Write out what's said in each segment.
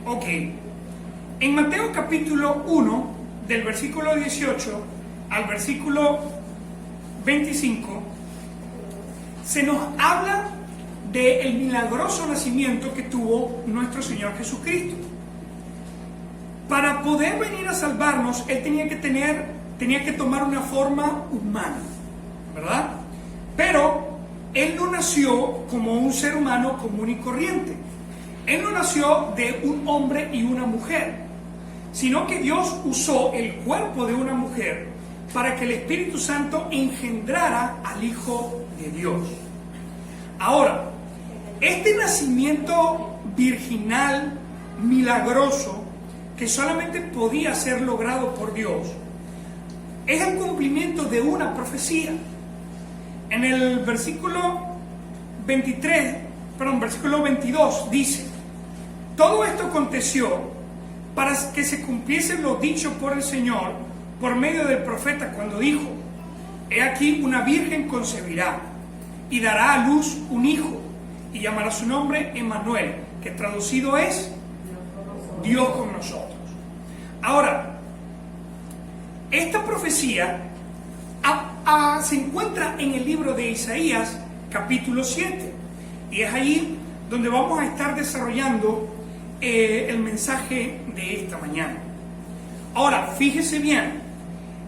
Ok. En Mateo capítulo 1, del versículo 18 al versículo 25, se nos habla del milagroso nacimiento que tuvo nuestro Señor Jesucristo. Para poder venir a salvarnos, Él tenía que tomar una forma humana, ¿verdad? Pero Él no nació como un ser humano común y corriente. Él no nació de un hombre y una mujer, sino que Dios usó el cuerpo de una mujer para que el Espíritu Santo engendrara al Hijo de Dios. Ahora, este nacimiento virginal, milagroso, que solamente podía ser logrado por Dios, es el cumplimiento de una profecía. En el versículo 22 dice: todo esto aconteció para que se cumpliese lo dicho por el Señor por medio del profeta cuando dijo: he aquí una virgen concebirá y dará a luz un hijo y llamará su nombre Emmanuel, que traducido es Dios con nosotros. Ahora, esta profecía se encuentra en el libro de Isaías capítulo 7, y es ahí donde vamos a estar desarrollando el mensaje de esta mañana. Ahora, fíjese bien,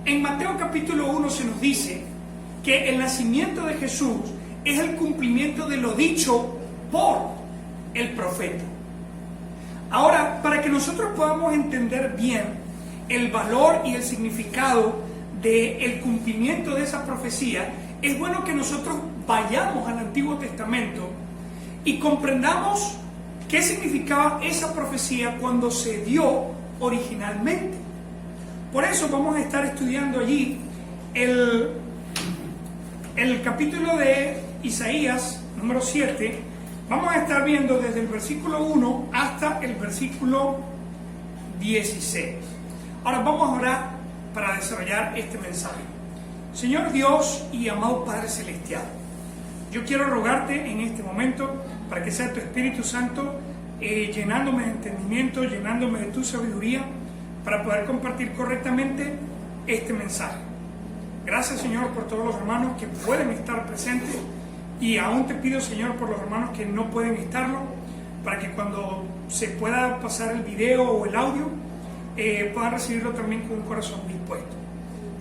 en Mateo capítulo 1 se nos dice que el nacimiento de Jesús es el cumplimiento de lo dicho por el profeta. Ahora, para que nosotros podamos entender bien el valor y el significado del cumplimiento de esa profecía, es bueno que nosotros vayamos al Antiguo Testamento y comprendamos qué significaba esa profecía cuando se dio originalmente. Por eso vamos a estar estudiando allí el capítulo de Isaías, número 7. Vamos a estar viendo desde el versículo 1 hasta el versículo 16. Ahora vamos a orar para desarrollar este mensaje. Señor Dios y amado Padre Celestial, yo quiero rogarte en este momento para que sea tu Espíritu Santo llenándome de entendimiento, llenándome de tu sabiduría, para poder compartir correctamente este mensaje. Gracias, Señor, por todos los hermanos que pueden estar presentes, y aún te pido, Señor, por los hermanos que no pueden estarlo, para que cuando se pueda pasar el video o el audio, puedan recibirlo también con un corazón dispuesto.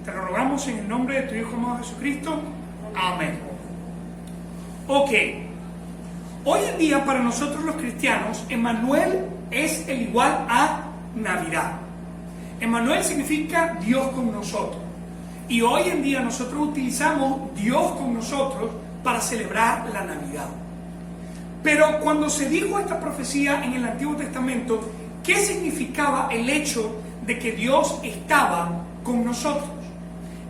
Te lo rogamos en el nombre de tu Hijo amado Jesucristo. Amén. Ok. Hoy en día, para nosotros los cristianos, Emmanuel es el igual a Navidad. Emmanuel significa Dios con nosotros. Y hoy en día nosotros utilizamos Dios con nosotros para celebrar la Navidad. Pero cuando se dijo esta profecía en el Antiguo Testamento, ¿qué significaba el hecho de que Dios estaba con nosotros?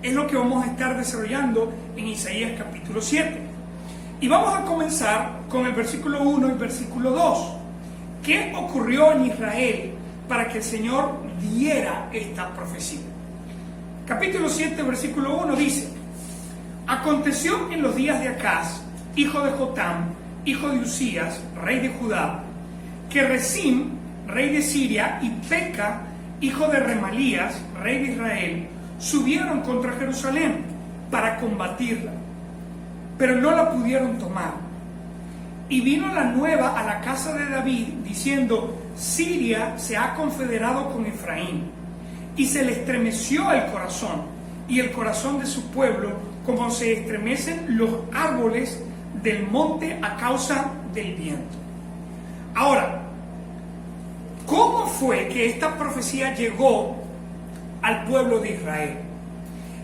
Es lo que vamos a estar desarrollando en Isaías capítulo 7. Y vamos a comenzar con el versículo 1 y el versículo 2. ¿Qué ocurrió en Israel para que el Señor diera esta profecía? Capítulo 7, versículo 1 dice: aconteció en los días de Acaz, hijo de Jotam, hijo de Usías, rey de Judá, que Rezín, rey de Siria, y Peca, hijo de Remalías, rey de Israel, subieron contra Jerusalén para combatirla, pero no la pudieron tomar. Y vino la nueva a la casa de David, diciendo: Siria se ha confederado con Efraín. Y se le estremeció el corazón, y el corazón de su pueblo, como se estremecen los árboles del monte a causa del viento. Ahora, ¿cómo fue que esta profecía llegó al pueblo de Israel?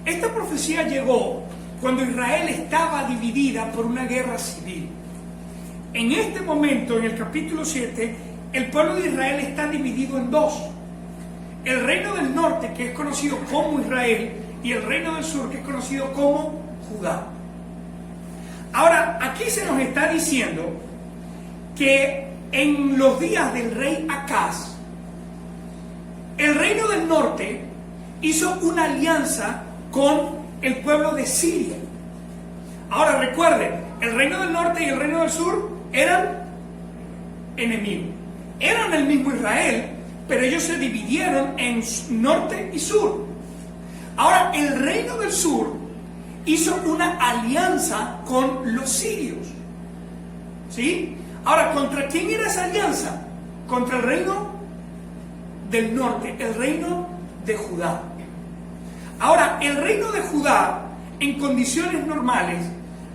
Esta profecía llegó cuando Israel estaba dividida por una guerra civil. En este momento, en el capítulo 7, el pueblo de Israel está dividido en dos: el reino del norte, que es conocido como Israel, y el reino del sur, que es conocido como Judá. Ahora, aquí se nos está diciendo que en los días del rey Acaz, el reino del norte hizo una alianza con el pueblo de Siria. Ahora recuerden, el reino del norte y el reino del sur eran enemigos. eran el mismo Israel, pero ellos se dividieron en norte y sur. Ahora, el reino del sur hizo una alianza con los sirios. ¿Sí? Ahora, ¿contra quién era esa alianza? Contra el reino del norte, el reino de Judá. Ahora, el reino de Judá, en condiciones normales,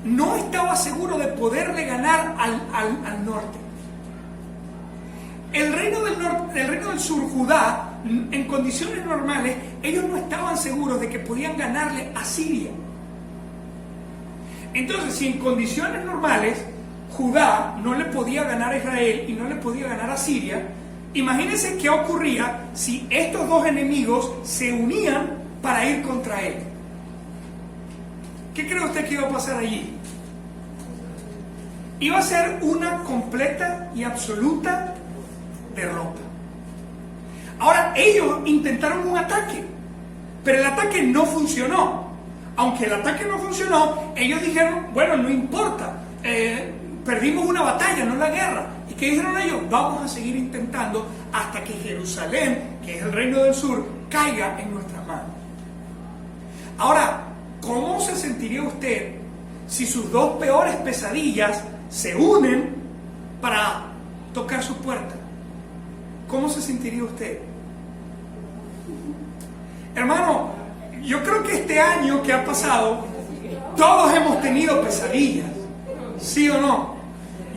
no estaba seguro de poderle ganar al norte. El reino del norte, el reino del sur, Judá, en condiciones normales, ellos no estaban seguros de que podían ganarle a Siria. Entonces, si en condiciones normales Judá no le podía ganar a Israel y no le podía ganar a Siria, imagínense qué ocurría si estos dos enemigos se unían para ir contra él. ¿Qué cree usted que iba a pasar allí? Iba a ser una completa y absoluta derrota. Ahora, ellos intentaron un ataque, pero el ataque no funcionó. Aunque el ataque no funcionó, ellos dijeron, bueno, no importa, perdimos una batalla, no la guerra. ¿Y qué dijeron ellos? Vamos a seguir intentando hasta que Jerusalén, que es el reino del sur, caiga en nuestras manos. Ahora, ¿cómo se sentiría usted si sus dos peores pesadillas se unen para tocar su puerta? ¿Cómo se sentiría usted? Hermano, yo creo que este año que ha pasado, todos hemos tenido pesadillas, ¿sí o no?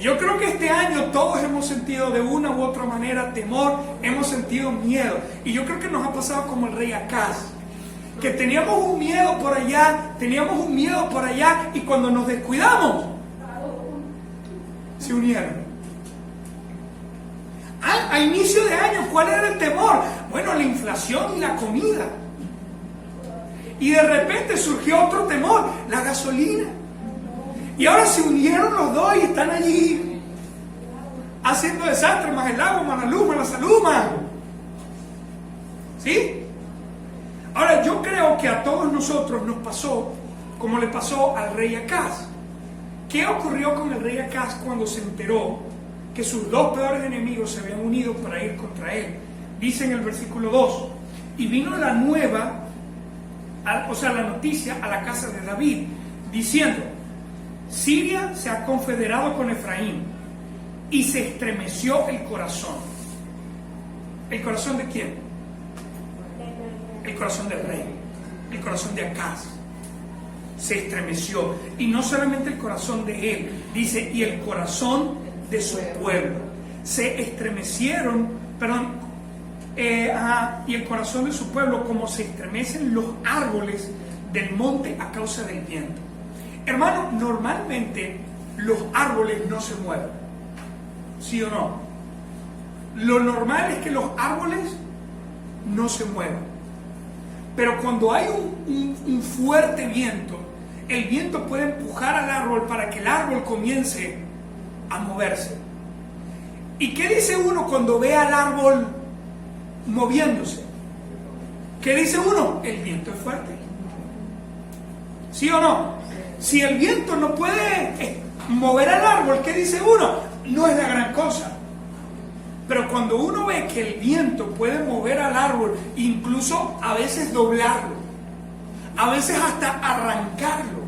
Yo creo que este año todos hemos sentido de una u otra manera temor, hemos sentido miedo. Y yo creo que nos ha pasado como el rey Acaz, que teníamos un miedo por allá, y cuando nos descuidamos, se unieron. A inicio de año, ¿cuál era el temor? Bueno, la inflación y la comida. Y de repente surgió otro temor, la gasolina. Y ahora se unieron los dos y están allí haciendo desastre, más el agua, más la luz, más la salud, más. ¿Sí? Ahora, yo creo que a todos nosotros nos pasó como le pasó al rey Acaz. ¿Qué ocurrió con el rey Acaz cuando se enteró que sus dos peores enemigos se habían unido para ir contra él? Dice en el versículo 2, y vino la nueva, la noticia a la casa de David, diciendo, Siria se ha confederado con Efraín, y se estremeció el corazón. ¿El corazón de quién? El corazón del rey, el corazón de Acaz. Se estremeció, y no solamente el corazón de él, dice, y el corazón de su pueblo. Se estremecieron, y el corazón de su pueblo como se estremecen los árboles del monte a causa del viento. Hermano, normalmente los árboles no se mueven, ¿sí o no? Lo normal es que los árboles no se muevan. Pero cuando hay un fuerte viento, el viento puede empujar al árbol para que el árbol comience a moverse. ¿Y qué dice uno cuando ve al árbol moviéndose? ¿Qué dice uno? El viento es fuerte. ¿Sí o no? Si el viento no puede mover al árbol, ¿qué dice uno? No es la gran cosa. Pero cuando uno ve que el viento puede mover al árbol, incluso a veces doblarlo, a veces hasta arrancarlo,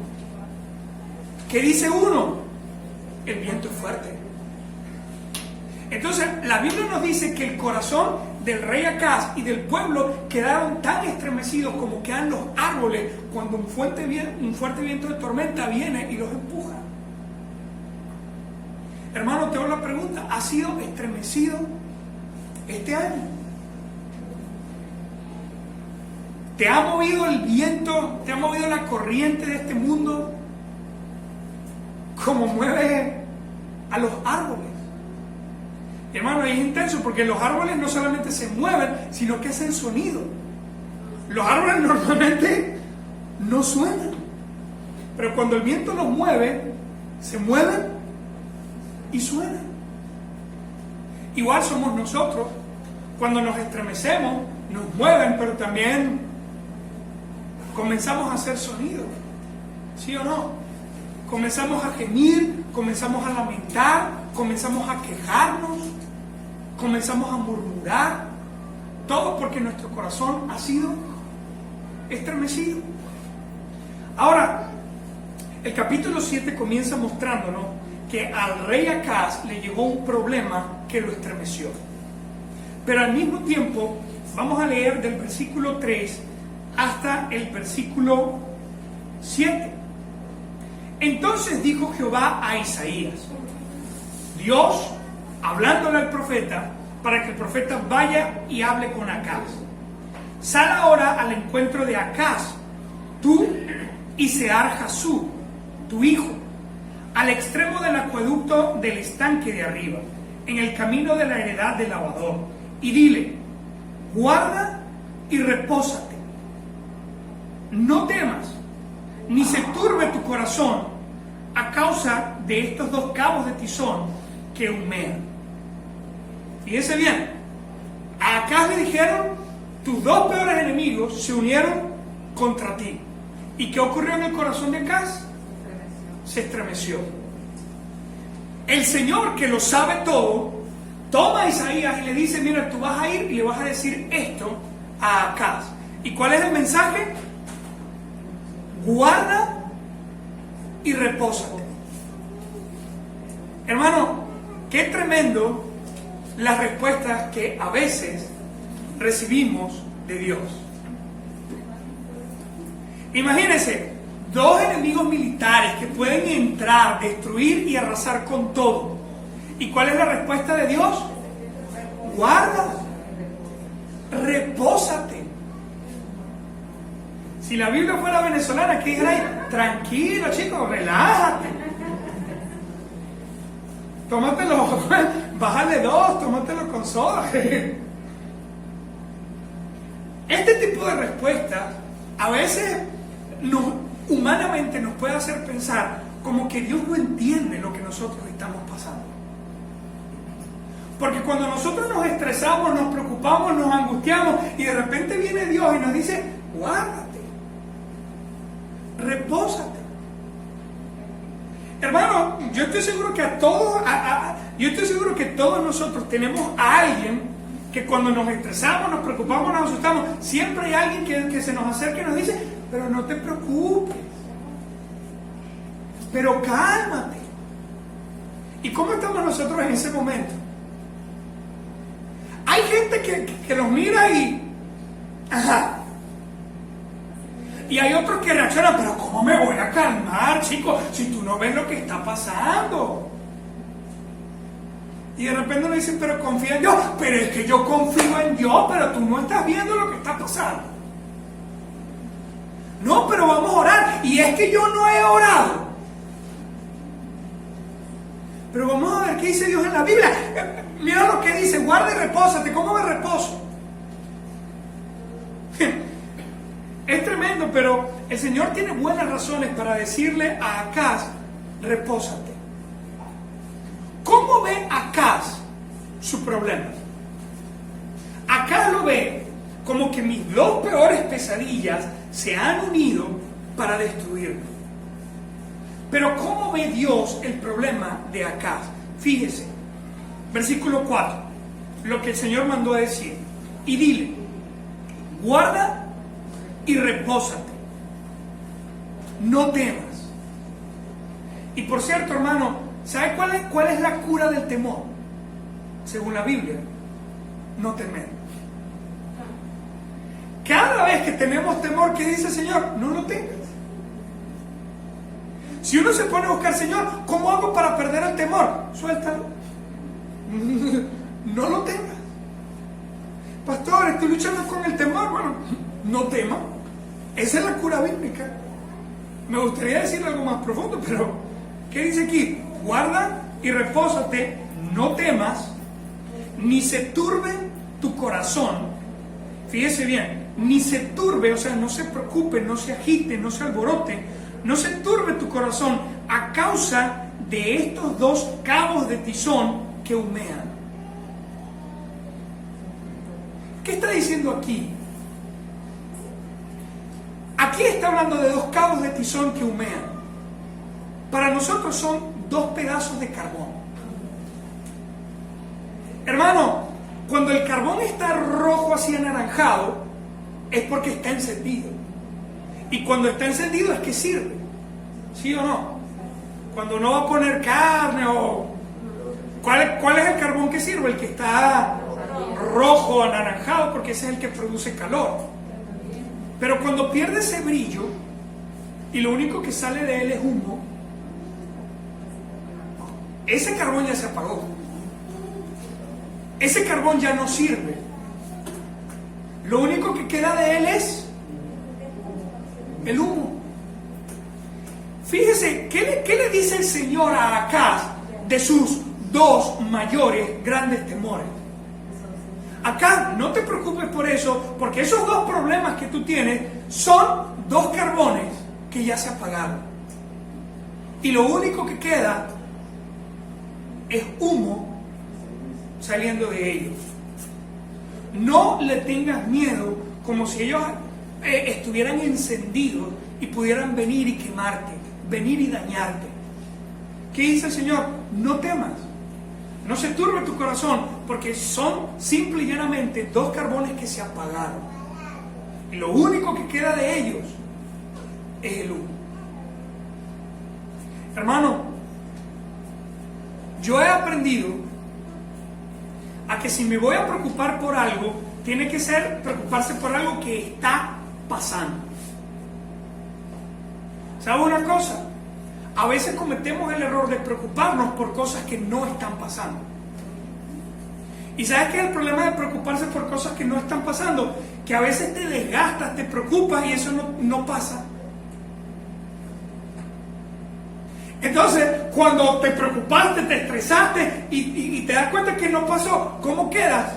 ¿qué dice uno? El viento es fuerte. Entonces, la Biblia nos dice que el corazón del rey Acaz y del pueblo quedaron tan estremecidos como quedan los árboles cuando un fuerte viento de tormenta viene y los empuja. Hermano, te hago la pregunta, ¿has sido estremecido este año? ¿Te ha movido el viento, te ha movido la corriente de este mundo como mueve a los árboles? Hermano, es intenso porque los árboles no solamente se mueven, sino que hacen sonido. Los árboles normalmente no suenan, pero cuando el viento los mueve, se mueven y suenan. Igual somos nosotros, cuando nos estremecemos, nos mueven, pero también comenzamos a hacer sonido, ¿sí o no? Comenzamos a gemir, comenzamos a lamentar, comenzamos a quejarnos, comenzamos a murmurar, todo porque nuestro corazón ha sido estremecido. Ahora, el capítulo 7 comienza mostrándonos que al rey Acaz le llegó un problema que lo estremeció. Pero al mismo tiempo, vamos a leer del versículo 3 hasta el versículo 7. Entonces dijo Jehová a Isaías, Dios hablándole al profeta, para que el profeta vaya y hable con Acaz. Sal ahora al encuentro de Acaz, tú y Sear-Jasub, tu hijo, al extremo del acueducto del estanque de arriba, en el camino de la heredad del lavador, y dile, guarda y repósate, no temas, ni se turbe tu corazón a causa de estos dos cabos de tizón que humean. Fíjense bien, a Acaz le dijeron, tus dos peores enemigos se unieron contra ti. ¿Y qué ocurrió en el corazón de Acaz? Se estremeció. El Señor, que lo sabe todo, toma a Isaías y le dice, mira, tú vas a ir y le vas a decir esto a Acaz. ¿Y cuál es el mensaje? Guarda y repósate. Hermano, qué tremendo las respuestas que a veces recibimos de Dios. Imagínense, dos enemigos militares que pueden entrar, destruir y arrasar con todo. ¿Y cuál es la respuesta de Dios? Guarda, repósate. Si la Biblia fuera venezolana, ¿qué dijera? Tranquilo, chicos, relájate. Tómatelo, bájale dos, tómatelo con soda. Este tipo de respuestas a veces humanamente nos puede hacer pensar como que Dios no entiende lo que nosotros estamos pasando. Porque cuando nosotros nos estresamos, nos preocupamos, nos angustiamos y de repente viene Dios y nos dice, guárdate, repósate. Hermano, yo estoy seguro que todos nosotros tenemos a alguien que cuando nos estresamos, nos preocupamos, nos asustamos, siempre hay alguien que se nos acerca y nos dice, pero no te preocupes, pero cálmate. ¿Y cómo estamos nosotros en ese momento? Hay gente que los mira y ajá. Y hay otros que reaccionan, pero ¿cómo me voy a calmar, chico? Si tú no ves lo que está pasando. Y de repente nos dicen, pero confía en Dios. Pero es que yo confío en Dios, pero tú no estás viendo lo que está pasando. No, pero vamos a orar. Y es que yo no he orado. Pero vamos a ver qué dice Dios en la Biblia. Mira lo que dice, guarda y repósate. ¿Cómo me reposo? Es tremendo, pero el Señor tiene buenas razones para decirle a Acaz, repósate. ¿Cómo ve Acaz su problema? Acaz lo ve como que mis dos peores pesadillas se han unido para destruirme. Pero ¿cómo ve Dios el problema de Acaz? Fíjese, versículo 4, lo que el Señor mandó a decir. Y dile, guarda y repósate, no temas. Y por cierto, hermano, ¿sabe cuál es la cura del temor? Según la Biblia, no temer. Cada vez que tenemos temor, ¿qué dice el Señor? No lo tengas. Si uno se pone a buscar, Señor, ¿cómo hago para perder el temor? Suéltalo. No lo temas. Pastor, estoy luchando con el temor. Bueno, no temas. Esa es la cura bíblica. Me gustaría decirle algo más profundo, pero ¿qué dice aquí? Guarda y repósate, no temas, ni se turbe tu corazón. Fíjese bien, ni se turbe, o sea, no se preocupe, no se agite, no se alborote, no se turbe tu corazón a causa de estos dos cabos de tizón que humean. ¿Qué está diciendo aquí? Aquí está hablando de dos cabos de tizón que humean. Para nosotros son dos pedazos de carbón. Hermano, Cuando el carbón está rojo así anaranjado, es porque está encendido. Y cuando está encendido es que sirve. ¿Sí o no? Cuando uno va a poner carne o... ¿Cuál es el carbón que sirve? El que está rojo, anaranjado, porque ese es el que produce calor. Pero cuando pierde ese brillo y lo único que sale de él es humo, ese carbón ya se apagó. Ese carbón ya no sirve. Lo único que queda de él es el humo. Fíjese, ¿qué le dice el Señor a Acaz de sus dos mayores grandes temores? Acá no te preocupes por eso, porque esos dos problemas que tú tienes son dos carbones que ya se apagaron. Y lo único que queda es humo saliendo de ellos. No le tengas miedo como si ellos estuvieran encendidos y pudieran venir y quemarte, venir y dañarte. ¿Qué dice el Señor? No temas. No se turbe tu corazón, porque son simple y llanamente dos carbones que se apagaron. Y lo único que queda de ellos es el humo. Hermano, yo he aprendido a que si me voy a preocupar por algo, tiene que ser preocuparse por algo que está pasando. ¿Sabe una cosa? A veces cometemos el error de preocuparnos por cosas que no están pasando. ¿Y sabes qué es el problema de preocuparse por cosas que no están pasando? Que a veces te desgastas, te preocupas y eso no pasa. Entonces, cuando te preocupaste, te estresaste y te das cuenta que no pasó, ¿cómo quedas?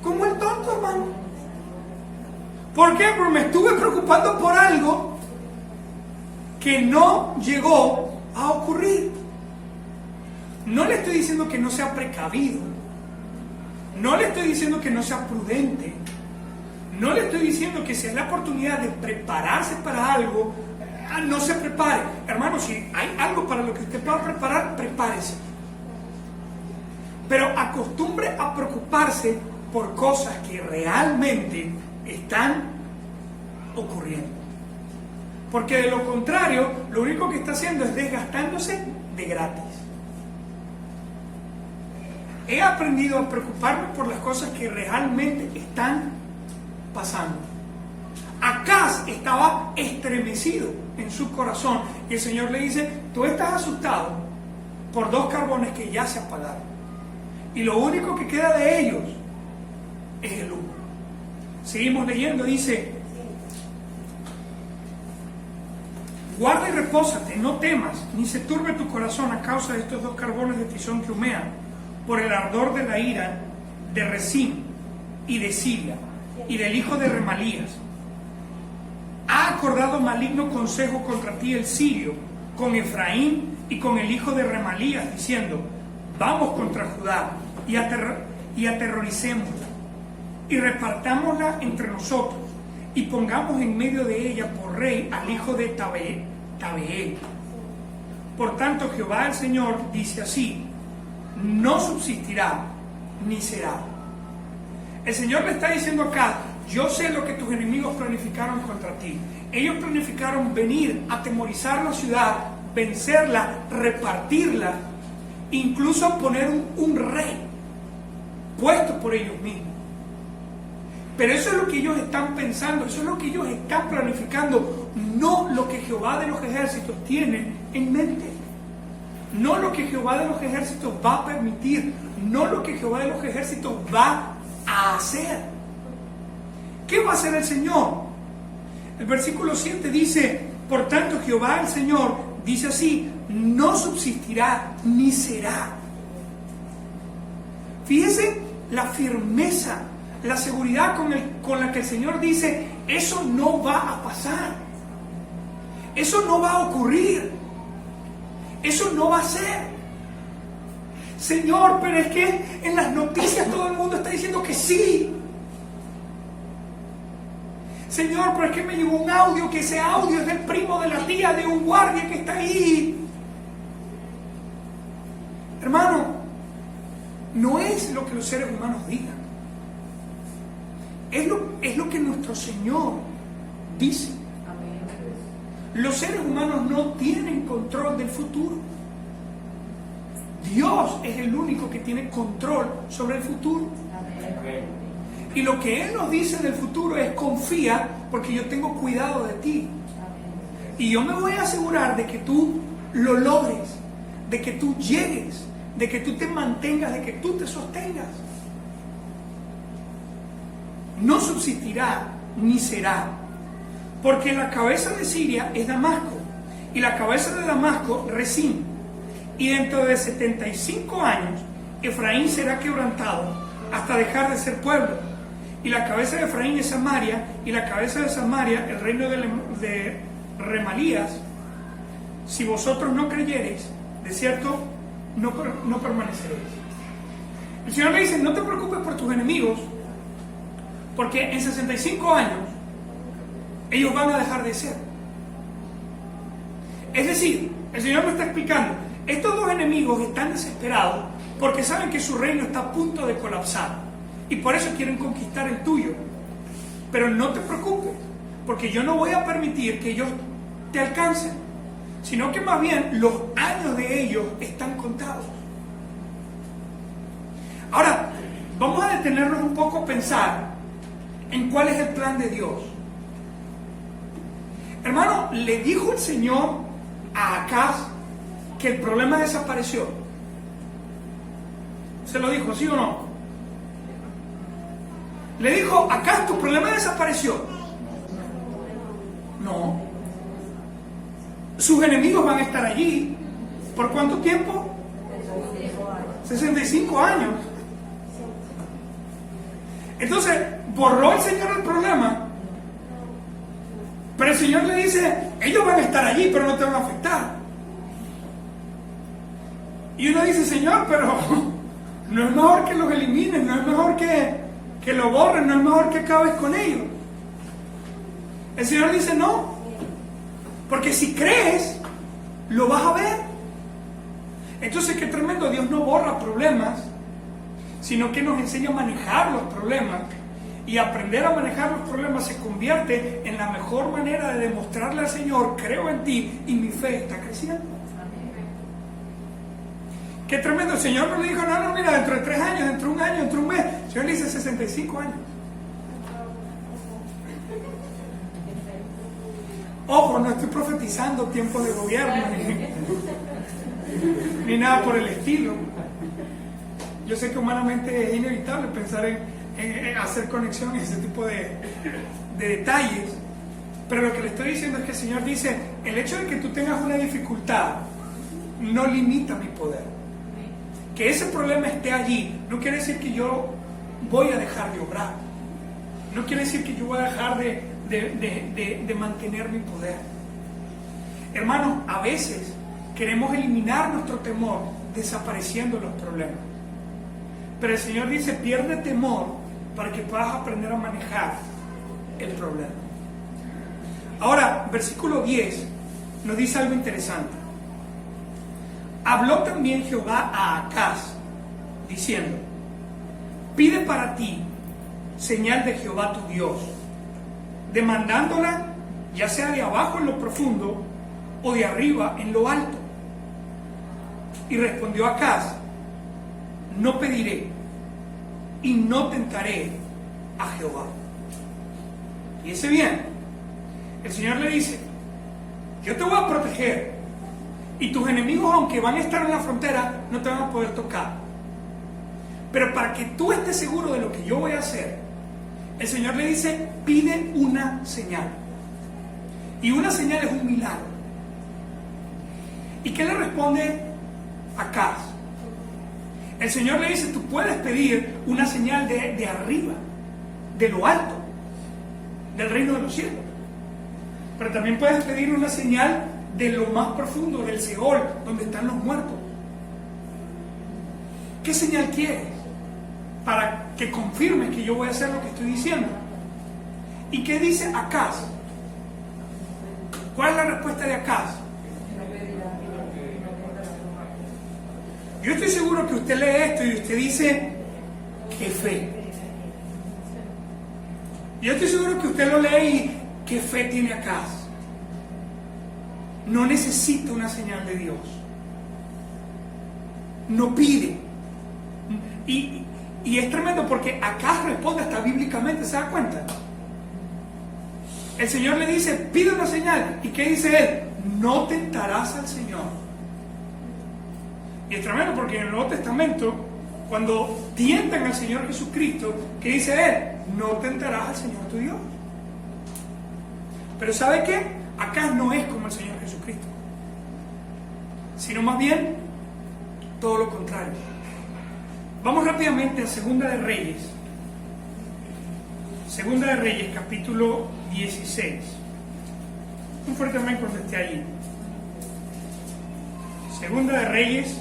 Como el tonto, hermano. ¿Por qué? Porque me estuve preocupando por algo que no llegó a ocurrir. No le estoy diciendo que no sea precavido. No le estoy diciendo que no sea prudente. No le estoy diciendo que si es la oportunidad de prepararse para algo, no se prepare. Hermano, si hay algo para lo que usted pueda preparar, prepárese. Pero acostumbre a preocuparse por cosas que realmente están ocurriendo. Porque de lo contrario, lo único que está haciendo es desgastándose de gratis. He aprendido a preocuparme por las cosas que realmente están pasando. Acaz estaba estremecido en su corazón y el Señor le dice: tú estás asustado por dos carbones que ya se apagaron y lo único que queda de ellos es el humo. Seguimos leyendo, dice: guarda y repósate, no temas, ni se turbe tu corazón a causa de estos dos carbones de tizón que humean, por el ardor de la ira de Rezín y de Siria y del hijo de Remalías. Ha acordado maligno consejo contra ti el sirio, con Efraín y con el hijo de Remalías, diciendo: vamos contra Judá y aterroricémosla, y repartámosla entre nosotros, y pongamos en medio de ella por rey al hijo de Tabeel. Por tanto, Jehová el Señor dice así: no subsistirá ni será. El Señor le está diciendo acá: yo sé lo que tus enemigos planificaron contra ti. Ellos planificaron venir, atemorizar la ciudad, vencerla, repartirla, incluso poner un rey puesto por ellos mismos. Pero eso es lo que ellos están pensando, eso es lo que ellos están planificando, no lo que Jehová de los ejércitos tiene en mente. No lo que Jehová de los ejércitos va a permitir, no lo que Jehová de los ejércitos va a hacer. ¿Qué va a hacer el Señor? El versículo 7 dice: por tanto, Jehová el Señor dice así: no subsistirá ni será. Fíjese la firmeza, la seguridad con la que el Señor dice: eso no va a pasar, eso no va a ocurrir, eso no va a ser. Señor, pero es que en las noticias todo el mundo está diciendo que sí. Señor, pero es que me llegó un audio, que ese audio es del primo de la tía de un guardia que está ahí. Hermano, no es lo que los seres humanos digan. Es lo que nuestro Señor dice. Los seres humanos no tienen control del futuro. Dios es el único que tiene control sobre el futuro. Y lo que Él nos dice del futuro es: confía, porque yo tengo cuidado de ti. Y yo me voy a asegurar de que tú lo logres, de que tú llegues, de que tú te mantengas, de que tú te sostengas. No subsistirá ni será, porque la cabeza de Siria es Damasco, y la cabeza de Damasco Rezín. Y dentro de 75 años Efraín será quebrantado hasta dejar de ser pueblo. Y la cabeza de Efraín es Samaria, y la cabeza de Samaria el reino de Remalías. Si vosotros no creyereis, de cierto no permaneceréis. El Señor le dice: no te preocupes por tus enemigos, porque en 65 años ellos van a dejar de ser. Es decir, el Señor me está explicando: estos dos enemigos están desesperados porque saben que su reino está a punto de colapsar, y por eso quieren conquistar el tuyo. Pero no te preocupes, porque yo no voy a permitir que ellos te alcancen, sino que más bien los años de ellos están contados. Ahora, vamos a detenernos un poco a pensar en cuál es el plan de Dios. Hermano, le dijo el Señor a Acaz que el problema desapareció. ¿Se lo dijo, sí o no? Le dijo: Acaz, tu problema desapareció. No. Sus enemigos van a estar allí. ¿Por cuánto tiempo? 65 años. Entonces, borró el Señor el problema, pero el Señor le dice: ellos van a estar allí, pero no te van a afectar. Y uno dice: Señor, pero no es mejor que los elimines, no es mejor que lo borren, no es mejor que acabes con ellos. El Señor dice: no, porque si crees, lo vas a ver. Entonces, qué tremendo. Dios no borra problemas, sino que nos enseña a manejar los problemas. Y aprender a manejar los problemas se convierte en la mejor manera de demostrarle al Señor: creo en ti y mi fe está creciendo. Qué tremendo. El Señor no le dijo: no, mira, dentro de 3 años, dentro de 1 año, dentro de un mes. El Señor le dice: 65 años. Ojo, no estoy profetizando tiempos de gobierno ni nada por el estilo. Yo sé que humanamente es inevitable pensar en hacer conexión en ese tipo de detalles, pero lo que le estoy diciendo es que el Señor dice: el hecho de que tú tengas una dificultad no limita mi poder. Que ese problema esté allí no quiere decir que yo voy a dejar de obrar, no quiere decir que yo voy a dejar de mantener mi poder. Hermanos, a veces queremos eliminar nuestro temor desapareciendo los problemas, pero el Señor dice: pierde temor para que puedas aprender a manejar el problema. Ahora, versículo 10 nos dice algo interesante. Habló también Jehová a Acaz, diciendo: pide para ti señal de Jehová tu Dios, demandándola ya sea de abajo en lo profundo o de arriba en lo alto. Y respondió Acaz: no pediré y no tentaré a Jehová. Fíjense bien, el Señor le dice: yo te voy a proteger, y tus enemigos, aunque van a estar en la frontera, no te van a poder tocar. Pero para que tú estés seguro de lo que yo voy a hacer, el Señor le dice: pide una señal. Y una señal es un milagro. ¿Y qué le responde Acaz? El Señor le dice: tú puedes pedir una señal de arriba, de lo alto, del reino de los cielos. Pero también puedes pedir una señal de lo más profundo, del Seol, donde están los muertos. ¿Qué señal quieres para que confirmes que yo voy a hacer lo que estoy diciendo? ¿Y qué dice Acaz? ¿Cuál es la respuesta de Acaz? Yo estoy seguro que usted lee esto y usted dice, qué fe. Yo estoy seguro que usted lo lee y qué fe tiene Acaz. No necesita una señal de Dios. No pide. Y es tremendo porque Acaz responde hasta bíblicamente, ¿se da cuenta? El Señor le dice, pide una señal. ¿Y qué dice él? No tentarás al Señor. Y es tremendo porque en el Nuevo Testamento, cuando tientan al Señor Jesucristo, ¿qué dice él? No tentarás al Señor tu Dios. Pero ¿sabe qué? Acá no es como el Señor Jesucristo, sino más bien todo lo contrario. Vamos rápidamente a Segunda de Reyes. Segunda de Reyes, capítulo 16. Un fuerte amén cuando esté allí. Segunda de Reyes,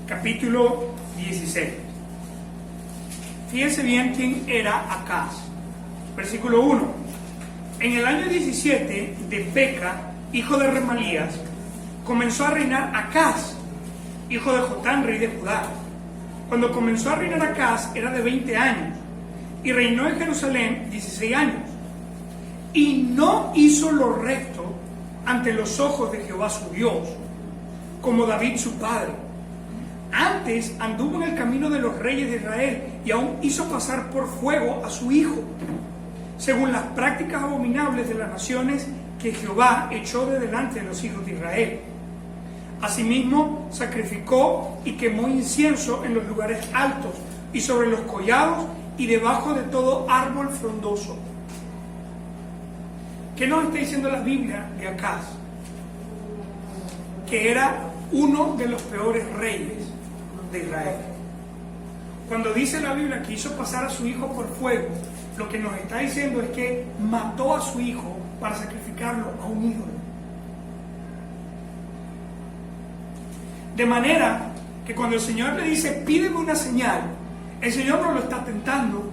capítulo 16. Fíjense bien quién era Acaz. Versículo 1. En el año 17 de Peca, hijo de Remalías, comenzó a reinar Acaz, hijo de Jotán, rey de Judá. Cuando comenzó a reinar Acaz era de 20 años y reinó en Jerusalén 16 años. Y no hizo lo recto ante los ojos de Jehová su Dios, como David su padre. Antes anduvo en el camino de los reyes de Israel y aún hizo pasar por fuego a su hijo, según las prácticas abominables de las naciones que Jehová echó de delante de los hijos de Israel. Asimismo, sacrificó y quemó incienso en los lugares altos y sobre los collados y debajo de todo árbol frondoso. ¿Qué nos está diciendo la Biblia de Acaz? Que era uno de los peores reyes de Israel. Cuando dice la Biblia que hizo pasar a su hijo por fuego, lo que nos está diciendo es que mató a su hijo para sacrificarlo a un ídolo. De manera que cuando el Señor le dice, pídeme una señal, el Señor no lo está tentando.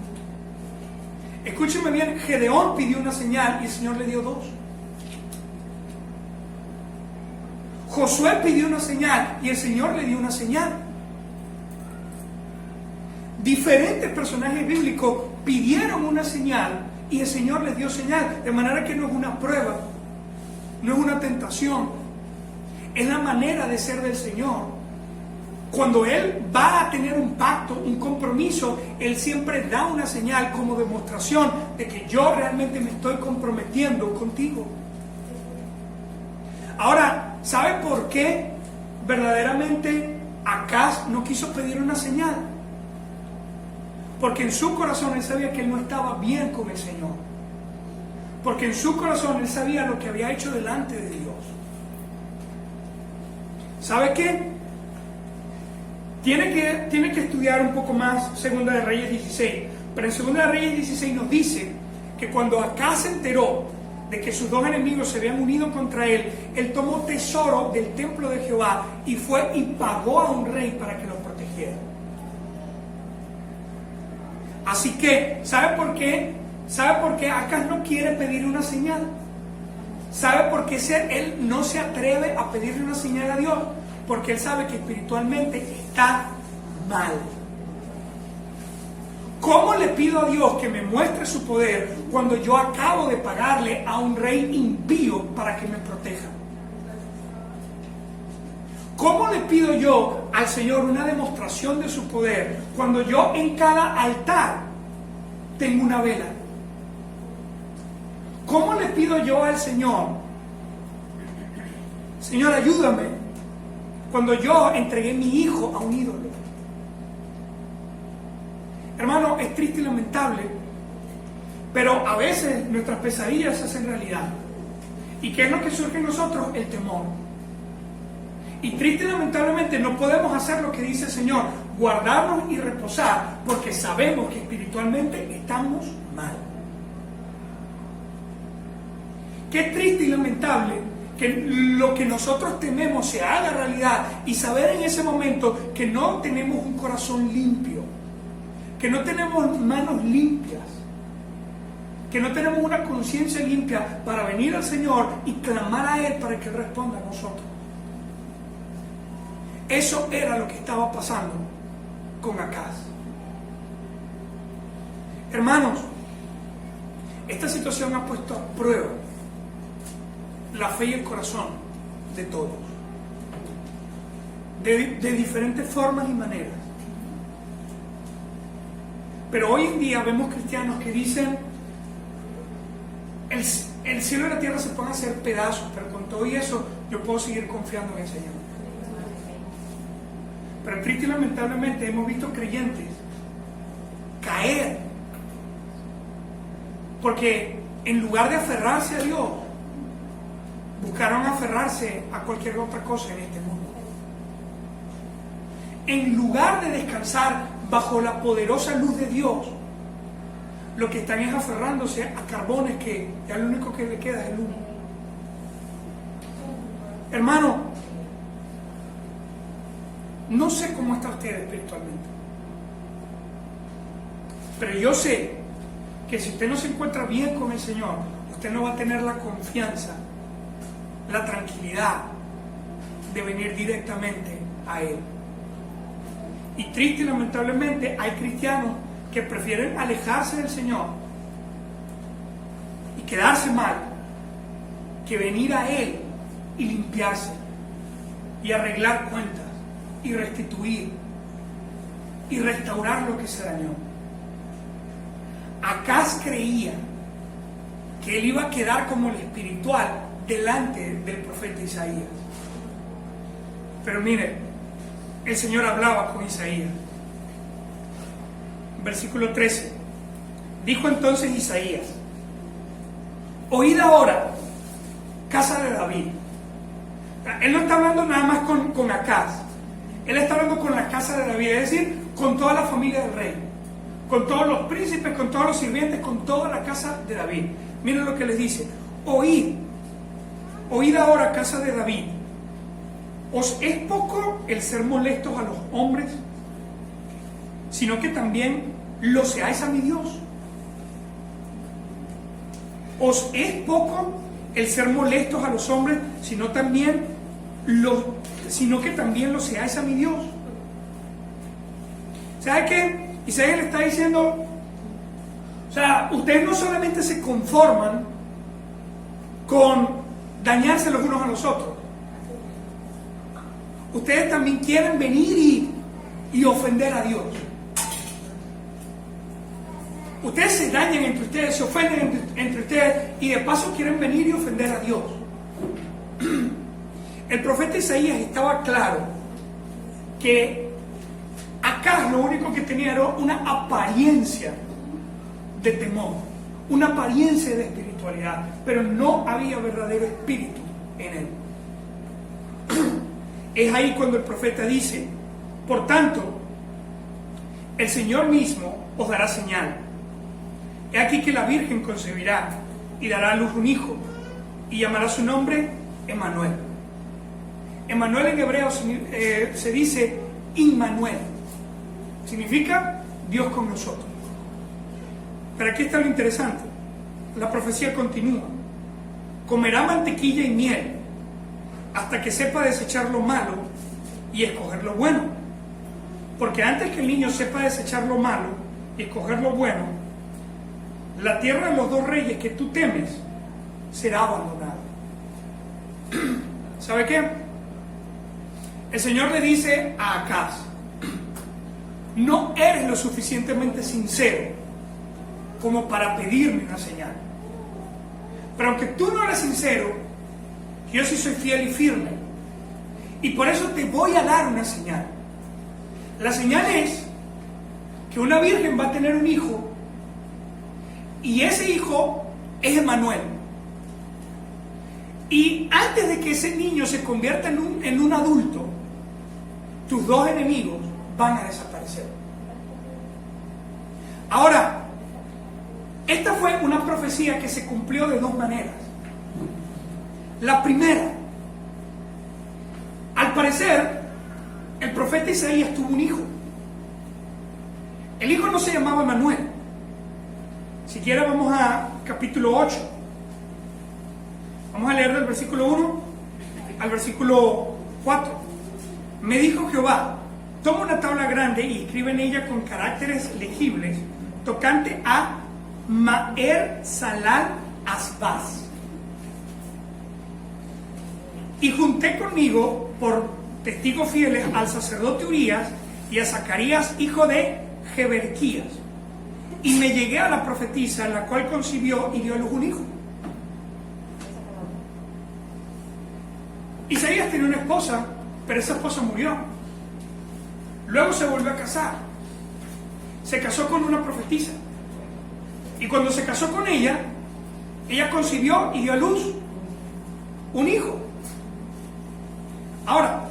Escúcheme bien, Gedeón pidió una señal y el Señor le dio dos. Josué pidió una señal y el Señor le dio una señal. Diferentes personajes bíblicos pidieron una señal y el Señor les dio señal. De manera que no es una prueba, no es una tentación, es la manera de ser del Señor. Cuando Él va a tener un pacto, un compromiso, Él siempre da una señal como demostración de que yo realmente me estoy comprometiendo contigo. Ahora, ¿sabe por qué verdaderamente Acaz no quiso pedir una señal? Porque en su corazón él sabía que él no estaba bien con el Señor. Porque en su corazón él sabía lo que había hecho delante de Dios. ¿Sabe qué? Tiene que estudiar un poco más Segunda de Reyes 16. Pero en Segunda de Reyes 16 nos dice que cuando Acaz se enteró de que sus dos enemigos se habían unido contra él, él tomó tesoro del templo de Jehová y fue y pagó a un rey para que lo protegiera. Así que, ¿sabe por qué? ¿Sabe por qué Acaz no quiere pedir una señal? ¿Sabe por qué él no se atreve a pedirle una señal a Dios? Porque él sabe que espiritualmente está mal. ¿Cómo le pido a Dios que me muestre su poder cuando yo acabo de pagarle a un rey impío para que me proteja? ¿Cómo le pido yo al Señor una demostración de su poder cuando yo en cada altar tengo una vela? ¿Cómo le pido yo al Señor, Señor, ayúdame, cuando yo entregué mi hijo a un ídolo? Hermano, es triste y lamentable, pero a veces nuestras pesadillas se hacen realidad. ¿Y qué es lo que surge en nosotros? El temor. Y triste y lamentablemente no podemos hacer lo que dice el Señor, guardarnos y reposar, porque sabemos que espiritualmente estamos mal. Qué triste y lamentable que lo que nosotros tememos se haga realidad y saber en ese momento que no tenemos un corazón limpio, que no tenemos manos limpias, que no tenemos una conciencia limpia para venir al Señor y clamar a Él para que Él responda a nosotros. Eso era lo que estaba pasando con Acaz. Hermanos, esta situación ha puesto a prueba la fe y el corazón de todos, de diferentes formas y maneras. Pero hoy en día vemos cristianos que dicen: el cielo y la tierra se pueden hacer pedazos, pero con todo y eso yo puedo seguir confiando en el Señor. Pero triste y lamentablemente hemos visto creyentes caer, porque en lugar de aferrarse a Dios, buscaron aferrarse a cualquier otra cosa en este mundo. En lugar de descansar bajo la poderosa luz de Dios, lo que están es aferrándose a carbones que ya lo único que le queda es el humo. Hermano, no sé cómo está usted espiritualmente, pero yo sé que si usted no se encuentra bien con el Señor, usted no va a tener la confianza, la tranquilidad de venir directamente a Él. Y triste y lamentablemente hay cristianos que prefieren alejarse del Señor y quedarse mal que venir a Él y limpiarse y arreglar cuentas y restituir y restaurar lo que se dañó. Acaz creía que él iba a quedar como el espiritual delante del profeta Isaías. Pero mire, el Señor hablaba con Isaías. Versículo 13. Dijo entonces Isaías: oíd ahora, casa de David. Él no está hablando nada más con Acaz. Él está hablando con la casa de David, es decir, con toda la familia del rey, con todos los príncipes, con todos los sirvientes, con toda la casa de David. Miren lo que les dice: oíd ahora, casa de David. ¿Os es poco el ser molestos a los hombres, sino que también lo seáis a mi Dios? ¿Os es poco el ser molestos a los hombres, sino que también lo seáis a mi Dios? ¿Sabe qué? Isaías le está diciendo, o sea, ustedes no solamente se conforman con dañarse los unos a los otros, ustedes también quieren venir y ofender a Dios. Ustedes se dañan entre ustedes, se ofenden entre ustedes y de paso quieren venir y ofender a Dios. El profeta Isaías estaba claro que Acaz lo único que tenía era una apariencia de temor, una apariencia de espiritualidad, pero no había verdadero espíritu en él. Es ahí cuando el profeta dice: por tanto, el Señor mismo os dará señal. He aquí que la Virgen concebirá y dará a luz un hijo, y llamará su nombre Emmanuel. Emmanuel en hebreo se dice Immanuel. Significa Dios con nosotros. Pero aquí está lo interesante. La profecía continúa: comerá mantequilla y miel hasta que sepa desechar lo malo y escoger lo bueno. Porque antes que el niño sepa desechar lo malo y escoger lo bueno, la tierra de los dos reyes que tú temes será abandonada. ¿Sabe qué? El Señor le dice a Acaz: no eres lo suficientemente sincero como para pedirme una señal. Pero aunque tú no eres sincero, yo sí soy fiel y firme. Y por eso te voy a dar una señal. La señal es que una virgen va a tener un hijo, y ese hijo es Emmanuel. Y antes de que ese niño se convierta en un adulto, tus dos enemigos van a desaparecer. Ahora, esta fue una profecía que se cumplió de dos maneras. La primera, al parecer, el profeta Isaías tuvo un hijo. El hijo no se llamaba Emmanuel. Si quiere, vamos a capítulo 8. Vamos a leer del versículo 1 al versículo 4. Me dijo Jehová, toma una tabla grande y escribe en ella con caracteres legibles tocante a Maher Salal Asbaz. Y junté conmigo por testigos fieles al sacerdote Urías y a Zacarías, hijo de Jeberquías. Y me llegué a la profetisa, la cual concibió y dio a luz un hijo. Isaías tenía una esposa, pero esa esposa murió. Luego se volvió a casar. Se casó con una profetisa. Y cuando se casó con ella, ella concibió y dio a luz un hijo. Ahora,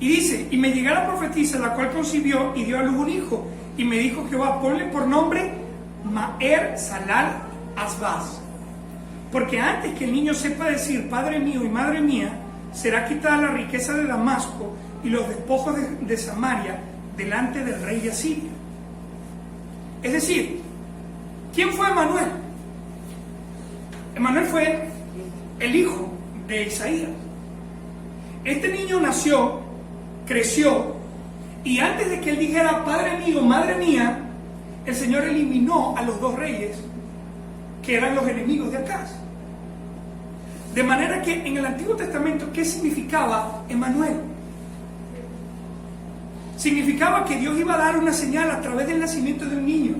y dice, y me llegué a la profetisa, la cual concibió y dio a luz un hijo. Y me dijo Jehová, ponle por nombre Maher Salal Asbaz. Porque antes que el niño sepa decir, Padre mío y Madre mía, será quitada la riqueza de Damasco y los despojos de Samaria delante del rey de Asiria. Es decir, ¿quién fue Emanuel? Emanuel fue el hijo de Isaías. Este niño nació, creció, y antes de que él dijera, Padre mío, Madre mía, el Señor eliminó a los dos reyes que eran los enemigos de Acaz. De manera que en el Antiguo Testamento, ¿qué significaba Emanuel? Significaba que Dios iba a dar una señal a través del nacimiento de un niño.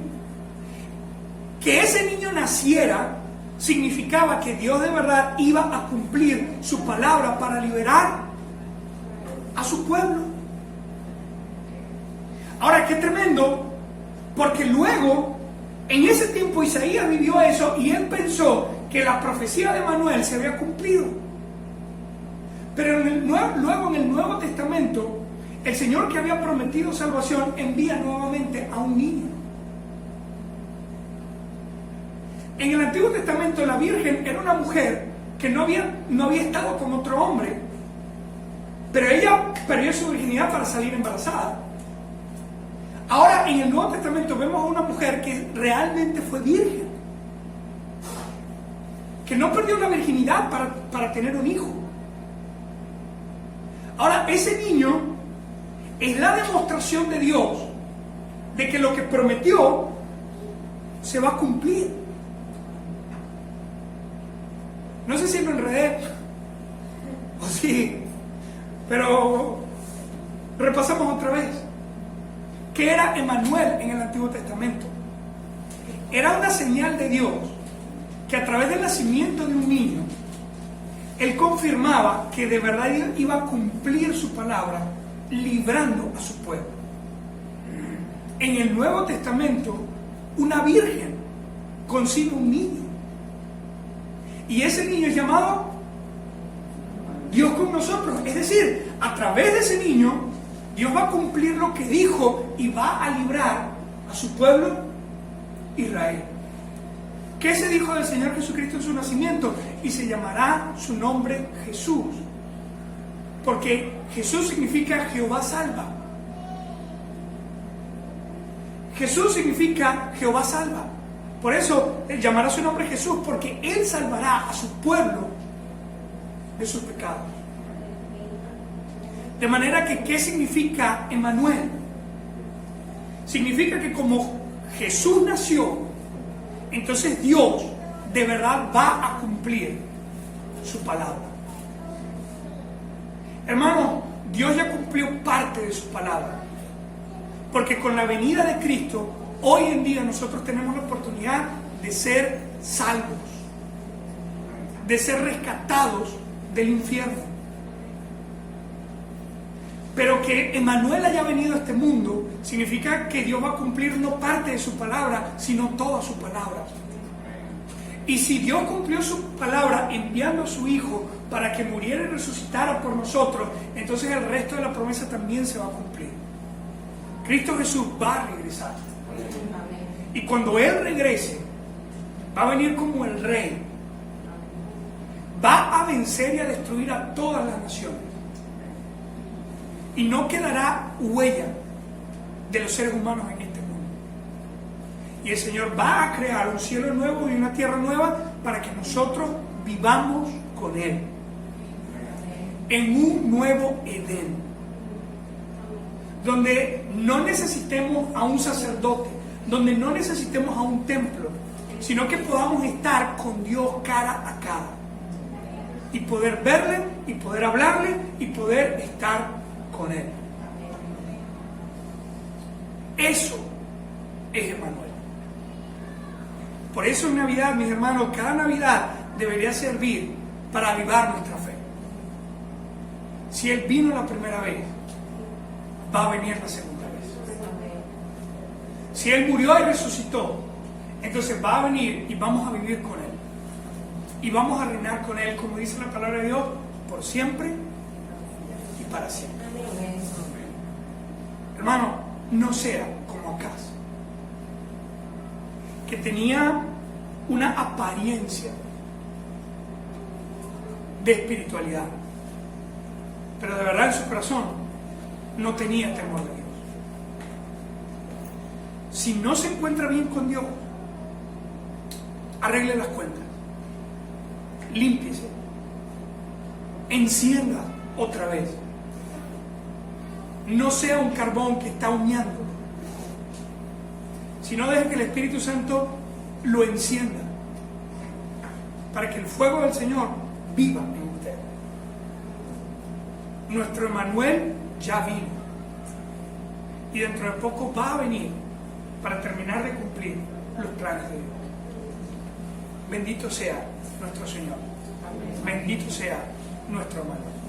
Que ese niño naciera significaba que Dios de verdad iba a cumplir su palabra para liberar a su pueblo. Ahora, qué tremendo, porque luego, en ese tiempo Isaías vivió eso y él pensó que la profecía de Emanuel se había cumplido. Pero luego en el Nuevo Testamento, el Señor que había prometido salvación envía nuevamente a un niño. En el Antiguo Testamento la Virgen era una mujer que no había estado con otro hombre, pero ella perdió su virginidad para salir embarazada. Ahora en el Nuevo Testamento vemos a una mujer que realmente fue virgen, que no perdió la virginidad para tener un hijo. Ahora ese niño es la demostración de Dios de que lo que prometió se va a cumplir. No sé si lo enredé o sí, pero repasamos otra vez. ¿Qué era Emanuel en el Antiguo Testamento? Era una señal de Dios que a través del nacimiento de un niño, Él confirmaba que de verdad iba a cumplir su palabra, librando a su pueblo. En el Nuevo Testamento, una virgen concibe un niño. Y ese niño es llamado Dios con nosotros. Es decir, a través de ese niño, Dios va a cumplir lo que dijo y va a librar a su pueblo Israel. ¿Qué se dijo del Señor Jesucristo en su nacimiento? Y se llamará su nombre Jesús. Porque Jesús significa Jehová salva. Jesús significa Jehová salva. Por eso Él llamará su nombre Jesús, porque Él salvará a su pueblo de sus pecados. De manera que, ¿qué significa Emanuel? Significa que como Jesús nació, entonces Dios de verdad va a cumplir su palabra. Hermano, Dios ya cumplió parte de su palabra. Porque con la venida de Cristo, hoy en día nosotros tenemos la oportunidad de ser salvos, de ser rescatados del infierno. Pero que Emanuel haya venido a este mundo significa que Dios va a cumplir no parte de su palabra, sino toda su palabra. Y si Dios cumplió su palabra enviando a su Hijo para que muriera y resucitara por nosotros, entonces el resto de la promesa también se va a cumplir. Cristo Jesús va a regresar. Y cuando Él regrese, va a venir como el Rey. Va a vencer y a destruir a todas las naciones. Y no quedará huella de los seres humanos en este mundo. Y el Señor va a crear un cielo nuevo y una tierra nueva para que nosotros vivamos con Él. en un nuevo Edén, donde no necesitemos a un sacerdote, donde no necesitemos a un templo, sino que podamos estar con Dios cara a cara y poder verle y poder hablarle y poder estar con Él. Eso es Emmanuel. Por eso en Navidad, mis hermanos, cada Navidad debería servir para avivar nuestra fe. Si Él vino la primera vez, va a venir la segunda vez. Si Él murió y resucitó, entonces va a venir y vamos a vivir con Él. Y vamos a reinar con Él, como dice la palabra de Dios, por siempre y para siempre. Hermano, no sea como Acaz, que tenía una apariencia de espiritualidad, pero de verdad en su corazón no tenía temor de Dios. Si no se encuentra bien con Dios, arregle las cuentas, límpiese, encienda otra vez. No sea un carbón que está humeando, sino deje que el Espíritu Santo lo encienda para que el fuego del Señor viva en usted. Nuestro Emmanuel ya vino y dentro de poco va a venir para terminar de cumplir los planes de Dios. Bendito sea nuestro Señor. Bendito sea nuestro Emmanuel.